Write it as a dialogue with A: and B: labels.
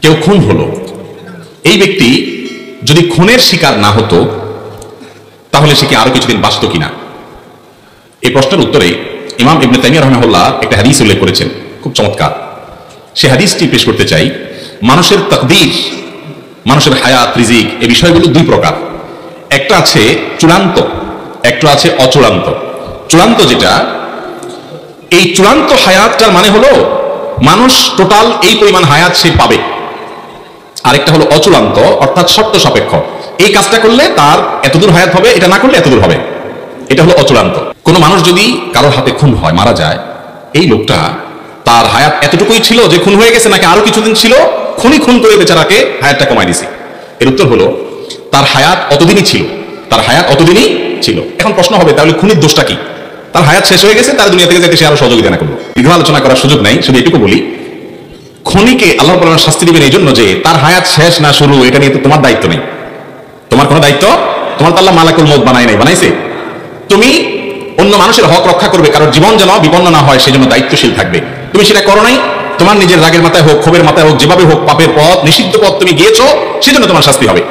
A: কেউ খুন হলো, এই ব্যক্তি যদি খুনের শিকার না হতো তাহলে সে কি আরো কিছুদিন বাঁচত কিনা? এই প্রশ্নের উত্তরে ইমাম ইবনে তাইমিয়া রাহিমাহুল্লাহ একটা হাদিস উল্লেখ করেছেন, খুব চমৎকার। সে হাদিসটি পেশ করতে চাই। মানুষের তাকদীর, মানুষের হায়াত, রিজিক, এই বিষয়গুলো দুই প্রকার। একটা আছে চূড়ান্ত, একটা আছে অচূড়ান্ত। চূড়ান্ত যেটা, এই চূড়ান্ত হায়াতটার মানে হলো মানুষ টোটাল এই পরিমাণ হায়াত সে পাবে। আরেকটা হলো অচূড়ান্ত, অর্থাৎ শর্ত সাপেক্ষ, এই কাজটা করলে তার এতদূর হায়াত হবে, এটা না করলে এতদূর হবে। এটা হলো অচূড়ান্ত। কোনো মানুষ যদি কারোর হাতে খুন হয়, মারা যায়, এই লোকটা তার হায়াত এতটুকুই ছিল যে খুন হয়ে গেছে, নাকি আরো কিছুদিন ছিল, খুনি খুন করে বেচারাকে হায়াতটা কমাই দিছে? এর উত্তর হলো তার হায়াত অতদিনই ছিল, তার হায়াত অতদিনই ছিল। এখন প্রশ্ন হবে তাহলে খুনির দোষটা কি? তার হায়াত শেষ হয়ে গেছে, তার দুনিয়া থেকে যেতে সে আরো সহযোগিতা না করলো। দীর্ঘ আলোচনা করার সুযোগ নাই, শুধু এটুকু বলি, খুনিকে আল্লাহ তাআলা শাস্তি দিবেন এই জন্য যে তার হায়াত শেষ না শুরু, এটা নিয়ে তো তোমার দায়িত্ব নেই। তোমার কোনো দায়িত্ব, তোমার তো আল্লাহ মালাকুল মউত বানায় নাই, বানাইছে? তুমি অন্য মানুষের হক রক্ষা করবে, কারোর জীবন যেন বিপন্ন না হয় সেজন্য দায়িত্বশীল থাকবে। তুমি সেটা করো নাই, তোমার নিজের রাগের মাথায় হোক, ক্ষোভের মাথায় হোক, যেভাবে হোক, পাপের পথ, নিষিদ্ধ পথ তুমি গিয়েছো, সেজন্য তোমার শাস্তি হবে।